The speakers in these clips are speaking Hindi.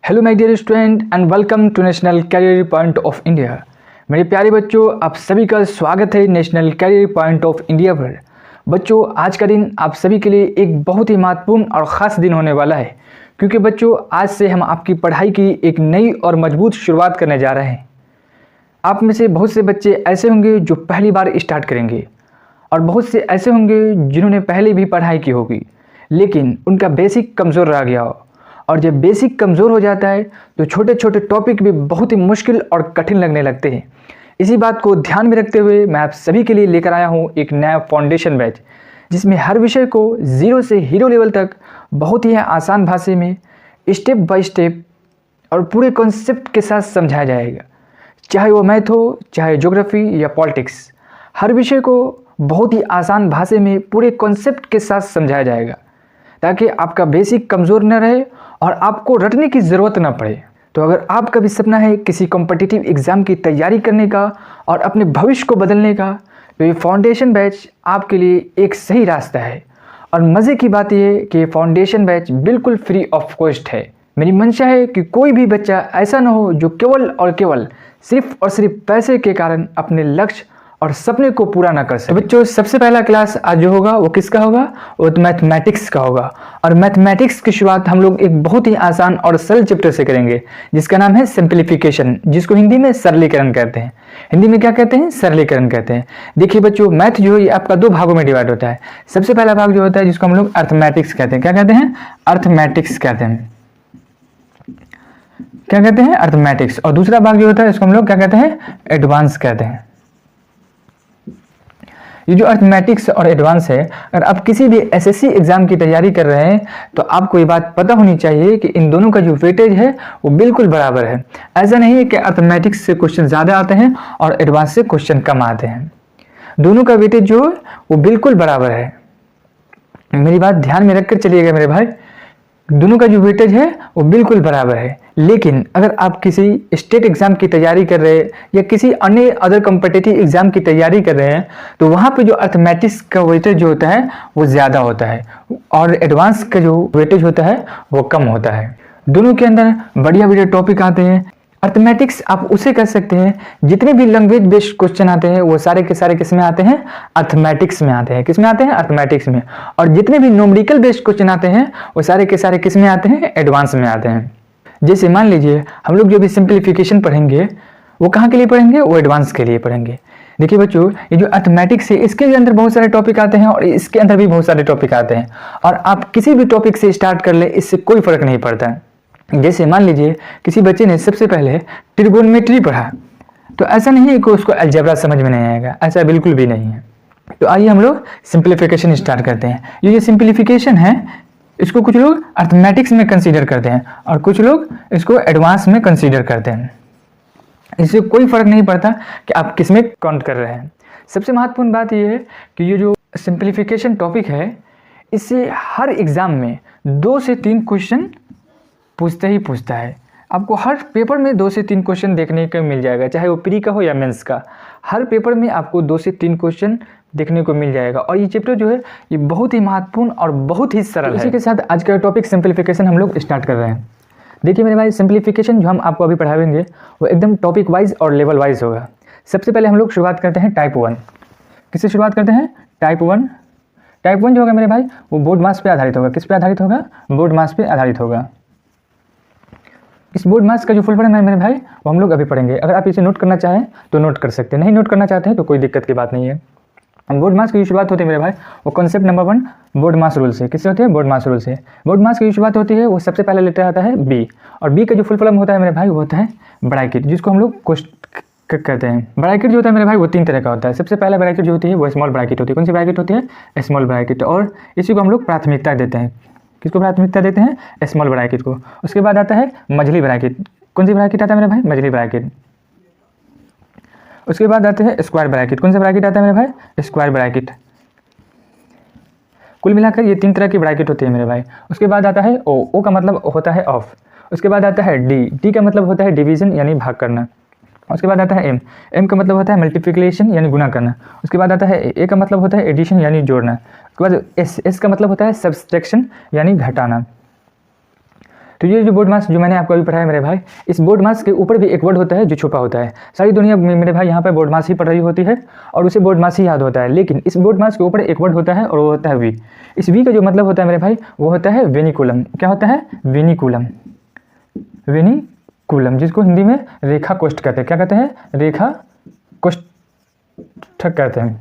Hello my dear student and welcome to National Career Point of India. मेरे प्यारे बच्चों, आप सभी का स्वागत है National Career Point of India पर। बच्चों, आज का दिन आप सभी के लिए एक बहुत ही महत्वपूर्ण और ख़ास दिन होने वाला है, क्योंकि बच्चों आज से हम आपकी पढ़ाई की एक नई और मजबूत शुरुआत करने जा रहे हैं। आप में से बहुत से बच्चे ऐसे होंगे जो पहली बार स्टार्ट करेंगे, और बहुत से ऐसे होंगे जिन्होंने पहले भी पढ़ाई की होगी लेकिन उनका बेसिक कमज़ोर रह गया हो। और जब बेसिक कमज़ोर हो जाता है तो छोटे छोटे टॉपिक भी बहुत ही मुश्किल और कठिन लगने लगते हैं। इसी बात को ध्यान में रखते हुए मैं आप सभी के लिए लेकर आया हूँ एक नया फाउंडेशन बैच, जिसमें हर विषय को ज़ीरो से हीरो लेवल तक बहुत ही आसान भाषा में स्टेप बाय स्टेप और पूरे कॉन्सेप्ट के साथ समझाया जाएगा। चाहे वो मैथ हो, चाहे ज्योग्राफी या पॉलिटिक्स, हर विषय को बहुत ही आसान भाषा में पूरे कॉन्सेप्ट के साथ समझाया जाएगा, ताकि आपका बेसिक कमज़ोर न रहे और आपको रटने की ज़रूरत न पड़े। तो अगर आपका भी सपना है किसी कॉम्पिटिटिव एग्ज़ाम की तैयारी करने का और अपने भविष्य को बदलने का, तो ये फाउंडेशन बैच आपके लिए एक सही रास्ता है। और मज़े की बात यह है कि ये फाउंडेशन बैच बिल्कुल फ्री ऑफ कॉस्ट है। मेरी मंशा है कि कोई भी बच्चा ऐसा न हो जो केवल और केवल सिर्फ और सिर्फ पैसे के कारण अपने लक्ष्य और सपने को पूरा ना कर सके। तो बच्चों, सबसे पहला क्लास आज जो होगा वो किसका होगा? वो तो मैथमेटिक्स का होगा। और मैथमेटिक्स की शुरुआत हम लोग एक बहुत ही आसान और सरल चैप्टर से करेंगे, जिसका नाम है सिंप्लीफिकेशन, जिसको हिंदी में सरलीकरण कहते हैं। हिंदी में क्या कहते हैं? सरलीकरण कहते हैं। देखिए बच्चों, मैथ जो है आपका दो भागों में डिवाइड होता है। सबसे पहला भाग जो होता है जिसको हम लोग अर्थमेटिक्स कहते हैं। क्या कहते हैं? अर्थमेटिक्स कहते हैं। क्या कहते हैं? अर्थमेटिक्स। और दूसरा भाग जो होता है इसको हम लोग क्या कहते हैं? एडवांस कहते हैं। ये जो अर्थमेटिक्स और एडवांस है, अगर आप किसी भी एसएससी एग्जाम की तैयारी कर रहे हैं तो आपको ये बात पता होनी चाहिए कि इन दोनों का जो वेटेज है वो बिल्कुल बराबर है। ऐसा नहीं है कि अर्थमेटिक्स से क्वेश्चन ज़्यादा आते हैं और एडवांस से क्वेश्चन कम आते हैं। दोनों का वेटेज जो है वो बिल्कुल बराबर है। मेरी बात ध्यान में रखकर चलिएगा मेरे भाई, दोनों का जो वेटेज है वो बिल्कुल बराबर है। लेकिन अगर आप किसी स्टेट एग्ज़ाम की तैयारी कर रहे हैं या किसी अन्य अदर कॉम्पिटिटिव एग्ज़ाम की तैयारी कर रहे हैं तो वहाँ पे जो अर्थमेटिक्स का वेटेज जो होता है वो ज़्यादा होता है और एडवांस का जो वेटेज होता है वो कम होता है। दोनों के अंदर बढ़िया बढ़िया टॉपिक आते हैं। अर्थमेटिक्स आप उसे कर सकते हैं, जितने भी लैंग्वेज बेस्ड क्वेश्चन आते हैं वो सारे के सारे किस में आते हैं? अर्थमेटिक्स में आते हैं। किस में आते हैं? अर्थमेटिक्स में। और जितने भी न्यूमेरिकल बेस्ड क्वेश्चन आते हैं वो सारे के सारे किस में आते हैं? एडवांस में आते हैं। जैसे मान लीजिए हम लोग जो भी सिंप्लीफिकेशन पढ़ेंगे वो कहाँ के लिए पढ़ेंगे? वो एडवांस के लिए पढ़ेंगे। देखिए बच्चों, ये जो अर्थमेटिक्स है इसके अंदर बहुत सारे टॉपिक आते हैं और इसके अंदर भी बहुत सारे टॉपिक आते हैं, और आप किसी भी टॉपिक से स्टार्ट कर ले इससे कोई फर्क नहीं पड़ता है। जैसे मान लीजिए किसी बच्चे ने सबसे पहले ट्रिगोनोमेट्री पढ़ा, तो ऐसा नहीं है कि उसको अलजेब्रा समझ में नहीं आएगा, ऐसा बिल्कुल भी नहीं है। तो आइए हम लोग सिंप्लीफिकेशन स्टार्ट करते हैं। ये जो सिंप्लीफिकेशन है इसको कुछ लोग अर्थमेटिक्स में कंसीडर करते हैं और कुछ लोग इसको एडवांस में कंसीडर करते हैं। इससे कोई फर्क नहीं पड़ता कि आप किस में काउंट कर रहे हैं। सबसे महत्वपूर्ण बात यह है कि ये जो सिंप्लीफिकेशन टॉपिक है इससे हर एग्ज़ाम में 2 से 3 क्वेश्चन पूछता ही पूछता है। आपको हर पेपर में 2 से 3 क्वेश्चन देखने को मिल जाएगा, चाहे वो प्री का हो या मेंस का। हर पेपर में आपको 2 से 3 क्वेश्चन देखने को मिल जाएगा। और ये चैप्टर जो है ये बहुत ही महत्वपूर्ण और बहुत ही सरल है। इसी के साथ आज का टॉपिक सिंप्लीफिकेशन हम लोग स्टार्ट कर रहे हैं। देखिए मेरे भाई, सिंप्लीफिकेशन जो हम आपको अभी पढ़ाएंगे वो एकदम टॉपिक वाइज और लेवल वाइज होगा। सबसे पहले हम लोग शुरुआत करते हैं टाइप 1। किससे शुरुआत करते हैं? टाइप 1। टाइप 1 जो होगा मेरे भाई वो बोर्ड मास पे आधारित होगा। किस पे आधारित होगा? बोर्ड मास पे आधारित होगा। इस बोर्ड मास का जो फुल फॉर्म है मेरे भाई वो हम लोग अभी पढ़ेंगे। अगर आप इसे नोट करना चाहें तो नोट कर सकते हैं, नहीं नोट करना चाहते हैं तो कोई दिक्कत की बात नहीं है। बोर्ड मास की शुरुआत होती है मेरे भाई वो कॉन्सेप्ट नंबर 1 बोर्ड मास रूल से। किससे होती है? बोर्ड मास रूल से। बोर्ड मास की शुरुआत होती है वो सबसे पहले लेटर आता है बी, और बी का जो फुल फॉर्म होता है मेरे भाई वो होता है ब्रैकेट, जिसको हम लोग कहते हैं। ब्रैकेट जो होता है मेरे भाई वो 3 तरह का होता है। सबसे पहला ब्रैकेट जो होती है वो स्मॉल ब्रैकेट होती है। कौन सी ब्रैकेट होती है? Small bracket. और इसी को हम लोग प्राथमिकता देते हैं। किसको प्राथमिकता देते हैं? स्मॉल ब्रैकेट को। उसके बाद आता है मझली ब्रैकेट। कौन सी ब्रैकेट आता है मेरे भाई? मझली ब्रैकेट। उसके बाद आते हैं स्क्वायर ब्रैकेट। कौन सा ब्रैकेट आता है मेरे भाई? Square bracket. कुल मिलाकर ये 3 तरह की ब्रैकेट होती है मेरे भाई। उसके बाद आता है ओ। ओ का मतलब होता है ऑफ। उसके बाद आता है डी। डी का मतलब होता है डिवीजन यानी भाग करना। उसके बाद आता है एम। एम का मतलब होता है मल्टीप्लिकेशन यानी गुना करना। उसके बाद आता है ए का मतलब होता है एडिशन यानी जोड़ना। उसके बाद एस। एस का मतलब होता है सब्सट्रैक्शन यानी घटाना। तो ये जो बोर्ड मास जो मैंने आपको अभी पढ़ाया मेरे भाई, इस बोर्ड मास के ऊपर भी एक वर्ड होता है जो छुपा होता है। सारी दुनिया में मेरे भाई यहाँ पे बोर्ड मास ही पढ़ रही होती है और उसे बोर्ड मास ही याद होता है, लेकिन इस बोर्ड मास के ऊपर एक वर्ड होता है और वो होता है वी। इस वी का जो मतलब होता है मेरे भाई वो होता है वेनिकुलम। क्या होता है? वेनिकुलम। वेनिकुलम जिसको हिंदी में रेखा कोष्ठ कहते हैं। क्या कहते हैं? रेखा कोष्ठक कहते हैं,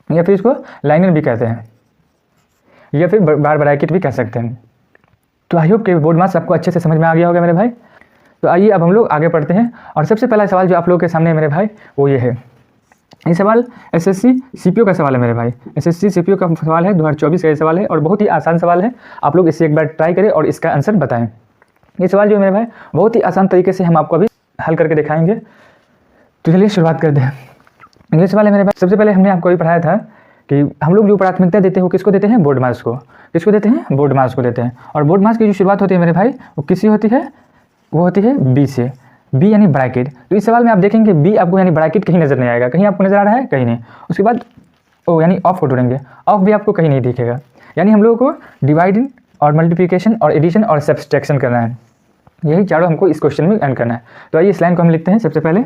या फिर इसको लाइनर भी कहते हैं, या फिर बार ब्रैकेट भी कह सकते हैं। तो आई होप कि बोर्ड मास आपको अच्छे से समझ में आ गया होगा मेरे भाई। तो आइए अब हम लोग आगे पढ़ते हैं और सबसे पहला सवाल जो आप लोगों के सामने है मेरे भाई वो ये है। ये सवाल एसएससी सीपीओ का सवाल है मेरे भाई। एसएससी सीपीओ का सवाल है, 2024 का ये सवाल है और बहुत ही आसान सवाल है। आप लोग इसे एक बार ट्राई करें और इसका आंसर बताएं। ये सवाल जो है मेरे भाई बहुत ही आसान तरीके से हम आपको अभी हल करके दिखाएंगे। तो चलिए शुरुआत करते हैं। ये सवाल है मेरे भाई, सबसे पहले हमने आपको अभी पढ़ाया था कि हम लोग जो प्राथमिकता देते हैं वो किसको देते हैं? बोर्ड मास को। किसको देते हैं? बोर्ड मास को देते हैं। और बोर्ड मास की जो शुरुआत होती है मेरे भाई वो किससे होती है? वो होती है बी से। बी यानी ब्रैकेट। तो इस सवाल में आप देखेंगे बी आपको यानी ब्रैकेट कहीं नजर नहीं आएगा। कहीं आपको नजर आ रहा है? कहीं नहीं। उसके बाद ओ यानी ऑफ को ढूंढेंगे, ऑफ भी आपको कहीं नहीं दिखेगा। यानी हम लोगों को डिवाइडिंग और मल्टीप्लिकेशन और एडिशन और सब्सट्रैक्शन करना है। यही चारों हमको इस क्वेश्चन में एंड करना है। तो आइए इस लाइन को हम लिखते हैं सबसे पहले।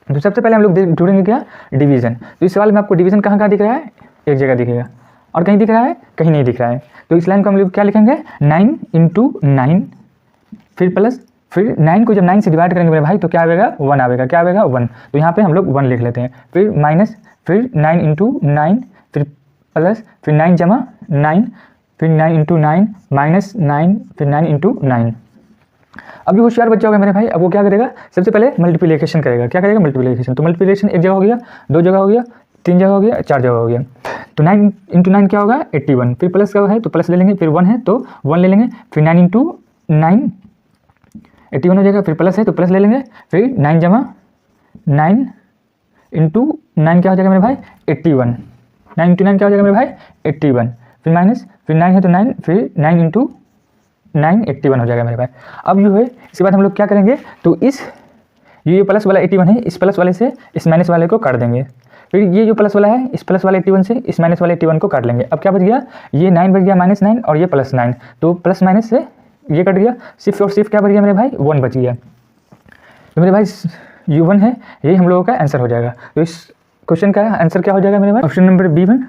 तो सबसे पहले हम लोग ढूंढेंगे क्या? डिवीजन। तो इस सवाल में आपको डिवीजन कहाँ दिख रहा है? एक जगह दिखेगा। और कहीं दिख रहा है? कहीं नहीं दिख रहा है। तो इस लाइन को हम लोग क्या लिखेंगे? 9 × 9 फिर प्लस, फिर 9 को जब 9 से डिवाइड करेंगे मेरे भाई तो क्या आएगा? 1 आएगा। क्या आएगा? 1। तो यहाँ पे हम लोग 1 लिख लेते हैं। फिर माइनस, फिर 9 × 9 फिर प्लस, फिर 9 जमा 9, फिर 9 × 9 माइनस 9, फिर 9 × 9। अभी होशियार बच्चा होगा मेरे भाई। अब वो क्या करेगा? सबसे पहले मल्टीप्लिकेशन करेगा। क्या करेगा? मल्टीप्लिकेशन। तो मल्टीप्लिकेशन एक जगह हो गया, 2 जगह हो गया, 3 जगह हो गया, 4 जगह हो गया। तो 9 × 9 क्या होगा? 81। फिर प्लस का है तो प्लस ले लेंगे, फिर 1 है तो 1 ले लेंगे, फिर 9 × 9 81 हो जाएगा, फिर प्लस है तो प्लस ले लेंगे, फिर 9 जमा 9 × 9 क्या हो जाएगा मेरे भाई? 81। 9 × 9 क्या हो जाएगा मेरे भाई? 81। फिर माइनस, फिर 9 है तो 9, फिर 9 × 9 81 हो जाएगा मेरे भाई। अब जो है इसके बाद हम लोग क्या करेंगे? तो इस ये प्लस वाला 81 है, इस प्लस वाले से इस माइनस वाले को काट देंगे। फिर ये जो प्लस वाला है इस प्लस वाले 81 से इस माइनस वाले 81 को काट लेंगे। अब क्या बच गया? ये 9 बच गया -9 और ये +9। तो प्लस माइनस से ये कट गया, सिर्फ और सिर्फ क्या बच गया मेरे भाई? 1 बच गया। तो मेरे भाई ये 1 है, यही हम लोगों का आंसर हो जाएगा। तो इस क्वेश्चन का आंसर क्या हो जाएगा मेरे भाई? ऑप्शन नंबर B1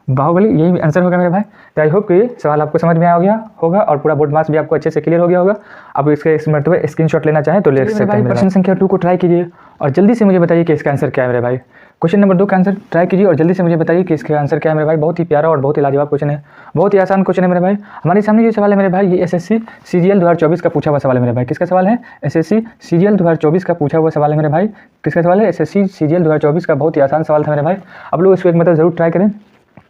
बाहुबली, यही आंसर होगा मेरे भाई। तो आई होप कि ये सवाल आपको समझ में आ गया होगा और पूरा बोर्ड मार्क्स भी आपको अच्छे से क्लियर हो गया होगा। अब इसके इस मरतबे स्क्रीनशॉट लेना चाहें तो ले सकते हैं। प्रश्न संख्या 2 को ट्राई कीजिए और जल्दी से मुझे बताइए कि इसका आंसर क्या है मेरे भाई। क्वेश्चन नंबर 2 का आंसर ट्राई कीजिए और जल्दी से मुझे बताइए कि इसका आंसर क्या है मेरे भाई। बहुत ही प्यारा और बहुत ही लाजवाब क्वेश्चन है, बहुत ही आसान क्वेश्चन है मेरे भाई। हमारे सामने ये सवाल है मेरे भाई, ये एसएससी सीजीएल 2024 का पूछा हुआ सवाल है मेरे भाई। किसका सवाल है? एसएससी सीजीएल 2024 का पूछा हुआ सवाल है मेरे भाई। किसका सवाल है? एसएससी सीजीएल 2024 का बहुत ही आसान सवाल था मेरे भाई। आप लोग इसको एक मतलब जरूर ट्राई करें।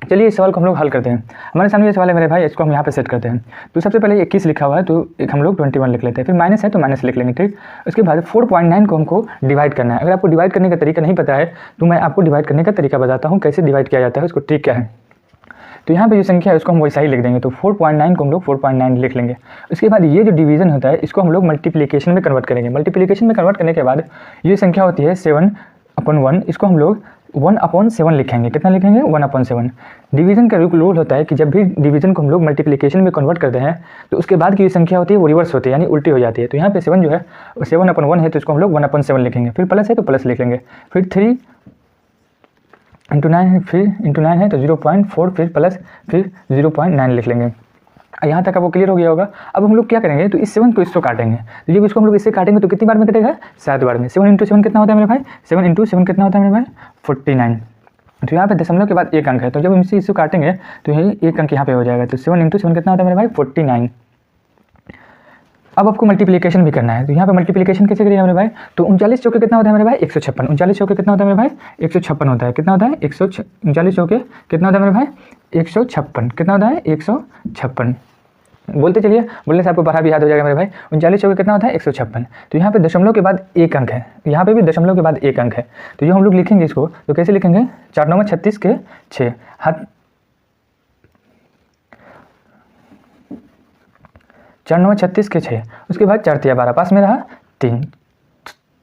चलिए इस सवाल को हम लोग हल करते हैं। हमारे सामने ये सवाल है मेरे भाई, इसको हम यहाँ पे सेट करते हैं। तो सबसे पहले 21 लिखा हुआ है तो एक हम लोग 21 लिख लेते हैं, फिर माइनस है तो माइनस लिख लेंगे, ठीक। उसके बाद 4.9 को हमको डिवाइड करना है। अगर आपको डिवाइड करने का तरीका नहीं पता है तो मैं आपको डिवाइड करने का तरीका बताता हूँ, कैसे डिवाइड किया जाता है, उसको ट्रिक क्या है। तो यहाँ पे जो संख्या है उसको हम वैसा ही लिख देंगे। तो 4.9 को हम लोग 4.9 लिख लेंगे। उसके बाद ये जो डिवीजन होता है इसको हम लोग मल्टीप्लिकेशन में कन्वर्ट करेंगे। मल्टीप्लिकेशन में कन्वर्ट करने के बाद ये संख्या होती है 7/1, इसको हम लोग 1/7 लिखेंगे। कितना लिखेंगे? 1/7। डिवीजन का रूल होता है कि जब भी डिवीजन को हम लोग मल्टीप्लिकेशन में कन्वर्ट करते हैं तो उसके बाद की जो संख्या होती है वो रिवर्स होती है, यानी उल्टी हो जाती है। तो यहाँ पे 7 जो है 7/1 है तो इसको हम लोग 1/7 लिखेंगे। फिर प्लस है तो प्लस लिख लेंगे, फिर 3 × 9 है, फिर × 9 है तो 0.4, फिर प्लस, फिर 0.9 लिख लेंगे। यहाँ तक आपको क्लियर हो गया होगा। अब हम लोग क्या करेंगे? तो इस 7 को इसको काटेंगे। तो जब इसको हम लोग इससे काटेंगे तो कितनी बार में कटेगा? 7 बार में। 7 × 7 कितना होता है मेरे भाई? 7 × 7 कितना होता है मेरे भाई? 49। तो यहाँ पे दशमलव के बाद एक अंक है, तो जब हम इसको काटेंगे तो यही एक अंक यहाँ पे हो जाएगा। तो 7 × 7 कितना होता है मेरे भाई? 49। अब आपको मल्टीप्लिकेशन भी करना है। तो यहाँ पे मल्टीप्लिकेशन कैसे करिएगा मेरे भाई? तो 39 चौके कितना होता है मेरे भाई? 156। 39 चौके कितना होता है मेरे भाई? 156 होता है। कितना होता है? 39 चौके कितना होता है मेरे भाई? 156। कितना होता है? 156। बोलते चलिए, बोलने से आपको बारह भी याद हो जाएगा मेरे भाई। 39 चौके कितना होता है? 156। तो यहाँ पे दशमलव के बाद एक अंक है, यहाँ पे भी दशमलव के बाद एक अंक है। तो ये हम लोग लिखेंगे इसको, तो कैसे लिखेंगे? 4 9 36 के 6 हाथ, 4 9 36 के 6। उसके बाद 4 3 12, पास में रहा 3,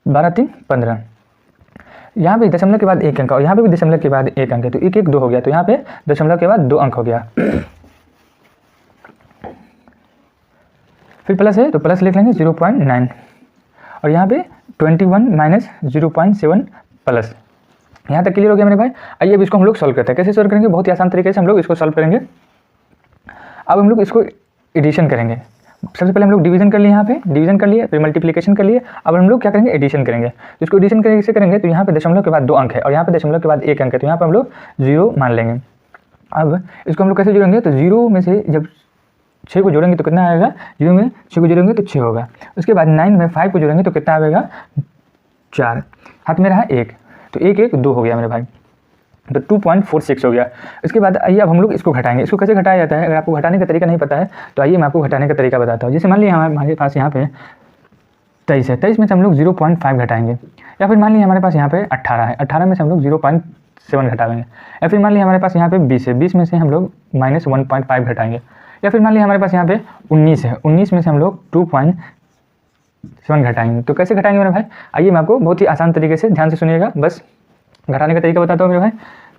12 3 15। यहाँ पे दशमलव के बाद एक अंक और यहाँ पे भी दशमलव के बाद एक अंक है, तो 1 1 2 हो गया। तो यहाँ पे दशमलव के बाद 2 अंक हो गया। फिर प्लस है तो प्लस लिख लेंगे 0.9 और यहाँ पे 21 माइनस 0.7 प्लस। यहाँ तक क्लियर हो गया मेरे भाई। आइए अब इसको हम लोग सॉल्व करते हैं। कैसे सॉल्व करेंगे? बहुत ही आसान तरीके से हम लोग इसको सॉल्व करेंगे। अब हम लोग इसको एडिशन करेंगे। सबसे पहले हम लोग डिवीजन कर लिए, यहाँ पे डिवीजन कर लिए, फिर मल्टीप्लिकेशन कर लिए। अब हम लोग क्या करेंगे? एडिशन करेंगे। तो इसको एडिशन कैसे करेंगे? तो यहाँ पे दशमलव के बाद 2 अंक है और यहाँ पे दशमलव के बाद 1 अंक है, तो यहाँ पे हम लोग 0 मान लेंगे। अब इसको हम लोग कैसे जोड़ेंगे? तो 0 में से जब 6 को जोड़ेंगे तो कितना आएगा? 0 में 6 को जोड़ेंगे तो 6 होगा। उसके बाद 9 में 5 को जोड़ेंगे तो कितना आएगा? 4। हाथ में रहा 1, तो 1 1 2 हो गया मेरे भाई, तो 2.46 हो गया। उसके बाद आइए अब हम लोग इसको घटाएंगे। इसको कैसे घटाया जाता है? अगर आपको घटाने का तरीका नहीं पता है तो आइए मैं आपको घटाने का तरीका बताता हूँ। जैसे मान लिया हमारे पास यहाँ पे 23 है, 23 में से हम लोग 0.5 घटाएंगे। या फिर मान लिया हमारे पास यहाँ पे 18 है, 18 में से हम लोग 0.7 घटाएंगे। या फिर मान लिया हमारे पास यहाँ पे 20 है, 20 में से हम लोग माइनस 1.5 घटाएंगे। या फिर मान लिया हमारे पास यहाँ पे 19 है, 19 में से हम लोग 2.7 घटाएंगे। तो कैसे घटाएंगे मेरे भाई? आइए मैं आपको बहुत ही आसान तरीके से ध्यान से सुनिएगा, बस घटाने का तरीका बताता हूँ मेरे भाई।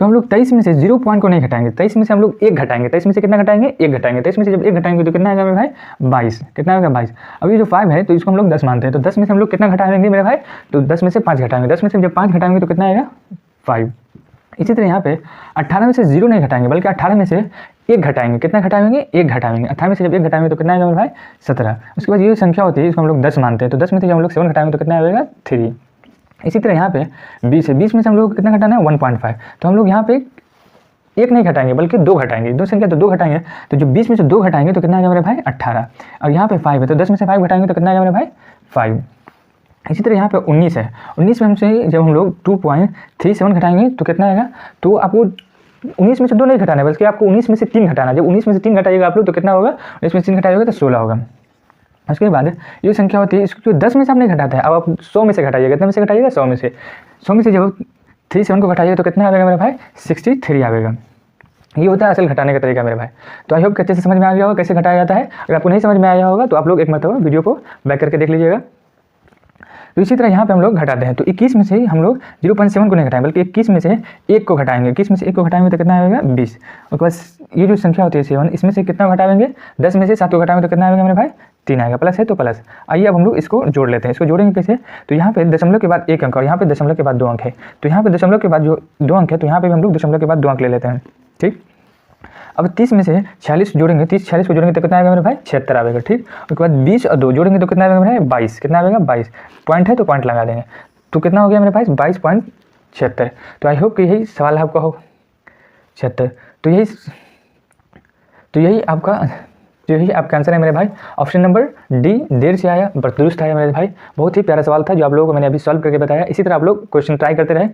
तो हम लोग 23 में से 0 पॉइंट को नहीं घटाएंगे, 23 में से हम लोग 1 घटाएंगे। 23 में से कितना घटाएंगे? 1 घटाएंगे। 23 में से जब 1 घटाएंगे तो कितना आएगा मेरे भाई? 22। कितना आएगा? 22। अब ये जो 5 है तो इसको हम लोग 10 मानते हैं, तो 10 में से हम लोग कितना घटाएंगे मेरे भाई? तो 10 में से 5 घटाएंगे। 10 में से जब 5 घटाएंगे तो कितना आएगा? 5। इसी तरह यहाँ पे 18 में से 0 नहीं घटाएंगे, बल्कि 18 में से 1 घटाएंगे। कितना घटाएंगे? 1 घटाएंगे। 18 में से जब 1 घटाएंगे तो कितना आएगा मेरे भाई? 17। उसके बाद ये संख्या होती है इसको हम लोग 10 मानते हैं, तो 10 में से जब हम लोग 7 घटाएंगे तो कितना आएगा? 3। इसी तरह यहाँ पे 20 है, 20 में से हम लोग कितना घटाना है? 1.5। तो हम लोग यहाँ पे 1 नहीं घटाएंगे बल्कि 2 घटाएंगे। 2 संख्या तो 2 घटाएंगे, तो जो 20 में से 2 घटाएंगे तो कितना आएगा मेरे भाई? 18। और यहाँ पे 5 है, तो 10 में से 5 घटाएंगे तो कितना आएगा मेरे भाई? 5। इसी तरह यहाँ पे 19 है, 19 में हमसे जब हम लोग 2.37 घटाएंगे तो कितना आएगा? तो आपको 19 में से 2 नहीं घटाना है, बल्कि आपको 19 में से 3 घटाना है। जब 19 में से 3 घटाइएगा आप लोग तो कितना होगा? 19 में से 3 घटाइएगा तो 16 होगा। उसके बाद ये संख्या होती है, इसको 10 में से आप नहीं घटाता है, अब आप 100 में से घटाइएगा। कितने में से घटाइएगा? 100 में से। 100 में से जब 37 को घटाइएगा तो कितना आएगा मेरे भाई? 63 आएगा। ये होता है असल घटाने का तरीका मेरे भाई। तो आई होप अच्छे से समझ में आ गया होगा कैसे घटाया जाता है। अगर आपको नहीं समझ में आया होगा तो आप लोग एक मरतबा वीडियो को बैक करके देख लीजिएगा। तो इसी तरह यहाँ पे हम लोग घटाते हैं, तो 21 में से हम लोग 0.7 को नहीं घटाएंगे, बल्कि 21 में से 1 को घटाएंगे। 21 में से 1 को घटाएंगे तो कितना आएगा? 20। और बस ये जो संख्या होती है 7, इसमें से कितना घटाएंगे? 10 में से 7 को घटाएंगे तो कितना आएगा मेरे भाई? 3 आएगा। प्लस है तो प्लस। आइए अब हम लोग इसको जोड़ लेते हैं। इसको जोड़ेंगे कैसे? तो यहाँ पे दशमलव के बाद 1 अंक और यहाँ पे दशमलव के बाद 2 अंक है, तो यहाँ पे दशमलव के बाद जो 2 अंक है तो यहाँ पे हम लोग दशमलव के बाद 2 अंक ले लेते हैं। ठीक। अब 30 में से 46 जोड़ेंगे, 30 46 को जोड़ेंगे तो कितना आएगा मेरे भाई? 76 आएगा। ठीक। उसके बाद 20 और 2 जोड़ेंगे तो कितना आएगा मेरे भाई? 22। कितना आएगा? 22। पॉइंट है तो पॉइंट लगा देंगे, तो कितना हो गया मेरे भाई? 22.76। तो आई होप कि यही सवाल आपका हो 76। तो यही आपका आंसर है मेरे भाई। ऑप्शन नंबर डी देर से आया पर दुरुस्त आया मेरे भाई। बहुत ही प्यारा सवाल था जो आप लोगों को मैंने अभी सॉल्व करके बताया। इसी तरह आप लोग क्वेश्चन ट्राई करते रहे।